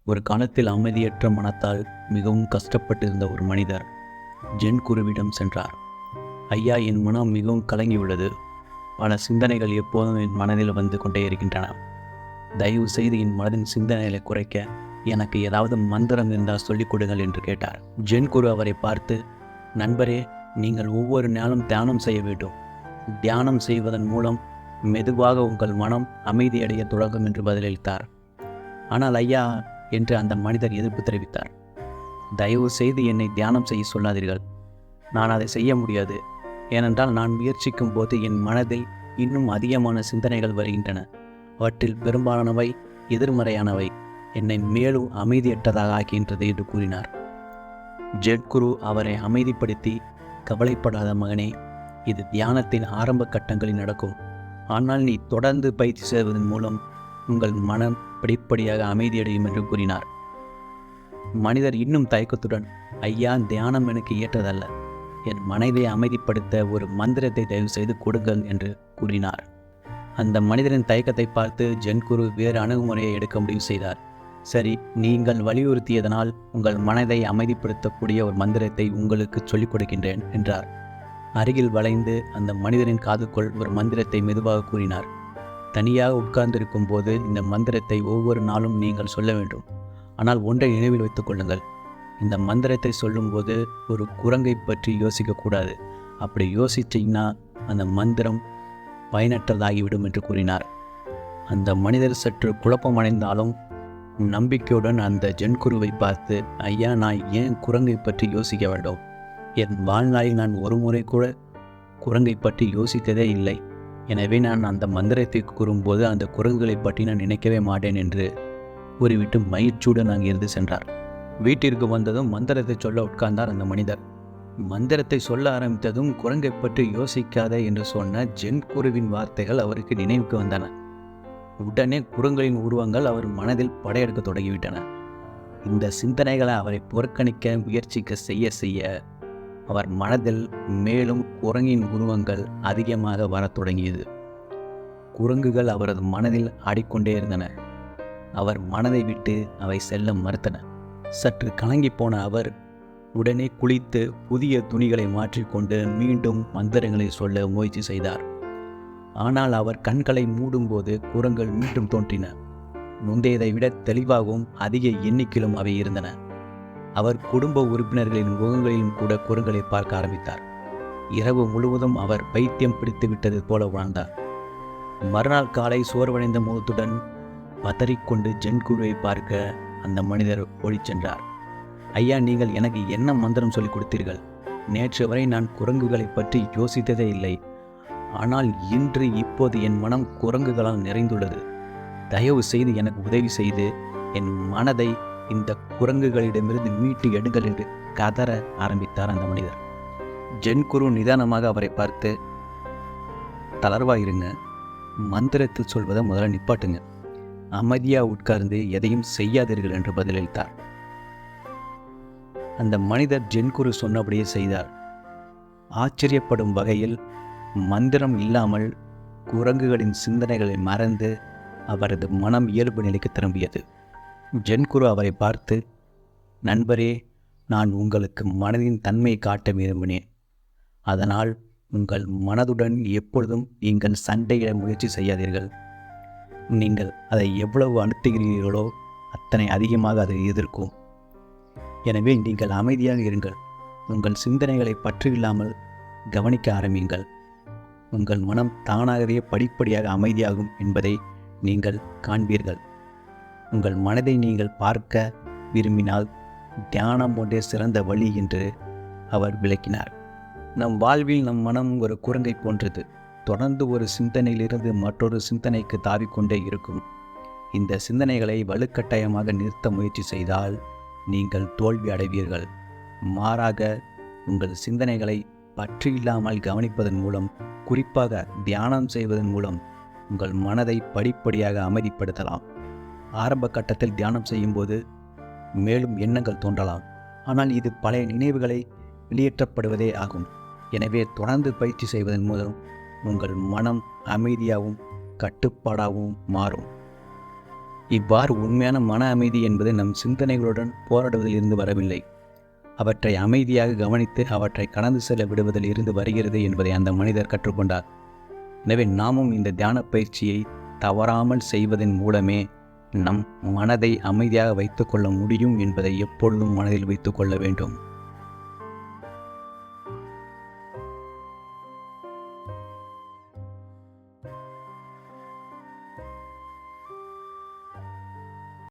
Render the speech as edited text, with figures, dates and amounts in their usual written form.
ஒரு காலத்தில் அமைதியற்ற மனத்தால் மிகவும் கஷ்டப்பட்டிருந்த ஒரு மனிதர் ஜென் குருவிடம் சென்றார். ஐயா, என் மனம் மிகவும் கலங்கியுள்ளது. பல சிந்தனைகள் எப்போதும் என் மனதில் வந்து கொண்டே இருக்கின்றன. தயவு செய்து என் மனதின் சிந்தனைகளை குறைக்க எனக்கு ஏதாவது மந்திரம் இருந்தால் சொல்லிக் கொடுங்கள் என்று கேட்டார். ஜென் குரு அவரை பார்த்து, நண்பரே, நீங்கள் ஒவ்வொரு நாளும் தியானம் செய்ய வேண்டும். தியானம் செய்வதன் மூலம் மெதுவாக உங்கள் மனம் அமைதியடைய தொடங்கும் என்று பதிலளித்தார். ஆனால் ஐயா, என்று அந்த மனிதர் எதிர்ப்பு தெரிவித்தார். தயவு செய்து என்னை தியானம் செய்ய சொல்லாதீர்கள். நான் அதை செய்ய முடியாது. ஏனென்றால் நான் முயற்சிக்கும் போது என் மனதில் இன்னும் அதிகமான சிந்தனைகள் வருகின்றன. அவற்றில் பெரும்பாலானவை எதிர்மறையானவை. என்னை மேலும் அமைதியற்றதாக ஆக்கின்றது என்று கூறினார். ஜெட்குரு அவரை அமைதிப்படுத்தி, கவலைப்படாத மகனே, இது தியானத்தின் ஆரம்ப கட்டங்களில் நடக்கும். ஆனால் நீ தொடர்ந்து பயிற்சி செய்வதன் மூலம் உங்கள் மனம் படிப்படியாக அமைதியடையும் என்று கூறினார். மனிதர் இன்னும் தயக்கத்துடன், ஐயா, தியானம் எனக்கு ஏற்றதல்ல. என் மனதை அமைதிப்படுத்த ஒரு மந்திரத்தை தயவு செய்து கொடுங்கள் என்று கூறினார். அந்த மனிதரின் தயக்கத்தை பார்த்து ஜென்குரு வேறு அணுகுமுறையை எடுக்க முடிவு செய்தார். சரி, நீங்கள் வலியுறுத்தியதனால் உங்கள் மனதை அமைதிப்படுத்தக்கூடிய ஒரு மந்திரத்தை உங்களுக்கு சொல்லிக் கொடுக்கின்றேன் என்றார். அருகில் வளைந்து அந்த மனிதரின் காதுக்குள் ஒரு மந்திரத்தை மெதுவாக கூறினார். தனியாக உட்கார்ந்திருக்கும் போது இந்த மந்திரத்தை ஒவ்வொரு நாளும் நீங்கள் சொல்ல வேண்டும். ஆனால் ஒன்றை நினைவில் வைத்துக் கொள்ளுங்கள். இந்த மந்திரத்தை சொல்லும்போது ஒரு குரங்கை பற்றி யோசிக்கக்கூடாது. அப்படி யோசிச்சிங்கன்னா அந்த மந்திரம் பயனற்றதாகிவிடும் என்று கூறினார். அந்த மனிதர் சற்று குழப்பமடைந்தாலும் நம்பிக்கையுடன் அந்த ஜென்குருவை பார்த்து, ஐயா, நான் ஏன் குரங்கை பற்றி யோசிக்க வேண்டும்? என் வாழ்நாளில் நான் ஒரு முறை கூட குரங்கை பற்றி யோசித்ததே இல்லை. எனவே நான் அந்த மந்திரத்தை கூறும்போது அந்த குரங்குகளை பற்றி நான் நினைக்கவே மாட்டேன் என்று கூறிவிட்டு மகிழ்ச்சியுடன் அங்கிருந்து சென்றார். வீட்டிற்கு வந்ததும் மந்திரத்தை சொல்ல உட்கார்ந்தார் அந்த மனிதர். மந்திரத்தை சொல்ல ஆரம்பித்ததும் குரங்கை பற்றி யோசிக்காத என்று சொன்ன ஜென் குருவின் வார்த்தைகள் அவருக்கு நினைவுக்கு வந்தன. உடனே குரங்களின் உருவங்கள் அவர் மனதில் படையெடுக்க தொடங்கிவிட்டன. இந்த சிந்தனைகளை அவரை புறக்கணிக்க முயற்சிக்க செய்ய செய்ய அவர் மனதில் மேலும் குரங்கின் உருவங்கள் அதிகமாக வரத் தொடங்கியது. குரங்குகள் அவரது மனதில் ஆடிக்கொண்டே இருந்தன. அவர் மனதை விட்டு அவை செல்ல மறுத்தன. சற்று கலங்கி போன அவர் உடனே குளித்து புதிய துணிகளை மாற்றிக்கொண்டு மீண்டும் மந்திரங்களை சொல்ல முயற்சி செய்தார். ஆனால் அவர் கண்களை மூடும்போது குரங்கள் மீண்டும் தோன்றின. முந்தையதை விட தெளிவாகவும் அதிக எண்ணிக்கையிலும் அவை இருந்தன. அவர் குடும்ப உறுப்பினர்களின் முகங்களிலும் கூட குரங்களை பார்க்க ஆரம்பித்தார். இரவு முழுவதும் அவர் பைத்தியம் பிடித்து விட்டது போல உணர்ந்தார். மறுநாள் காலை சோர்வடைந்த முகத்துடன் பதறிக்கொண்டு ஜென்குருவை பார்க்க அந்த மனிதர் ஓடிச் சென்றார். ஐயா, நீங்கள் எனக்கு என்ன மந்திரம் சொல்லிக் கொடுத்தீர்கள்? நேற்று வரை நான் குரங்குகளை பற்றி யோசித்ததே இல்லை. ஆனால் இப்போது என் மனம் குரங்குகளால் நிறைந்துள்ளது. தயவு செய்து எனக்கு உதவி செய்து என் மனதை இந்த குரங்குகளிடமிருந்து மீட்டு எடுங்கள் என்று கதற ஆரம்பித்தார் அந்த மனிதர். ஜென்குரு நிதானமாக அவரை பார்த்து, தளர்வாயிருங்க, மந்திரத்தில் சொல்வதை முதல்ல நிப்பாட்டுங்க, அமைதியாக உட்கார்ந்து எதையும் செய்யாதீர்கள் என்று பதிலளித்தார். அந்த மனிதர் ஜென்குரு சொன்னபடியே செய்தார். ஆச்சரியப்படும் வகையில் மந்திரம் இல்லாமல் குரங்குகளின் சிந்தனைகளை மறந்து அவரது மனம் இயல்பு நிலைக்கு திரும்பியது. ஜென்குரு அவரை பார்த்து, நண்பரே, நான் உங்களுக்கு மனதின் தன்மையை காட்ட விரும்பினேன். அதனால் உங்கள் மனதுடன் எப்பொழுதும் நீங்கள் சண்டையிட முயற்சி செய்யாதீர்கள். நீங்கள் அதை எவ்வளவு அழுத்துகிறீர்களோ அத்தனை அதிகமாக அதை எதிர்க்கும். எனவே நீங்கள் அமைதியாக இருங்கள். உங்கள் சிந்தனைகளை பற்றில்லாமல் கவனிக்க ஆரம்பியுங்கள். உங்கள் மனம் தானாகவே படிப்படியாக அமைதியாகும் என்பதை நீங்கள் காண்பீர்கள். உங்கள் மனதை நீங்கள் பார்க்க விரும்பினால் தியானம் ஒன்றே சிறந்த வழி என்று அவர் விளக்கினார். நம் வாழ்வில் நம் மனம் ஒரு குரங்கை போன்றது. தொடர்ந்து ஒரு சிந்தனையிலிருந்து மற்றொரு சிந்தனைக்கு தாவிக்கொண்டே இருக்கும். இந்த சிந்தனைகளை வலுக்கட்டாயமாக நிறுத்த முயற்சி செய்தால் நீங்கள் தோல்வி அடைவீர்கள். மாறாக உங்கள் சிந்தனைகளை பற்றியில்லாமல் கவனிப்பதன் மூலம், குறிப்பாக தியானம் செய்வதன் மூலம் உங்கள் மனதை படிப்படியாக அமைதிப்படுத்தலாம். ஆரம்ப கட்டத்தில் தியானம் செய்யும்போது மேலும் எண்ணங்கள் தோன்றலாம். ஆனால் இது பழைய நினைவுகளை வெளியேற்றப்படுவதே ஆகும். எனவே தொடர்ந்து பயிற்சி செய்வதன் மூலம் உங்கள் மனம் அமைதியாகவும் கட்டுப்பாடாகவும் மாறும். இவ்வாறு உண்மையான மன அமைதி என்பது நம் சிந்தனைகளுடன் போராடுவதில் இருந்து வரவில்லை, அவற்றை அமைதியாக கவனித்து அவற்றை கடந்து செல்ல விடுவதில் இருந்து வருகிறது என்பதை அந்த மனிதர் கற்றுக்கொண்டார். எனவே நாமும் இந்த தியான பயிற்சியை தவறாமல் செய்வதன் மூலமே நம் மனதை அமைதியாக வைத்துக்கொள்ள முடியும் என்பதை எப்பொழுதும் மனதில் வைத்துக்கொள்ள வேண்டும்.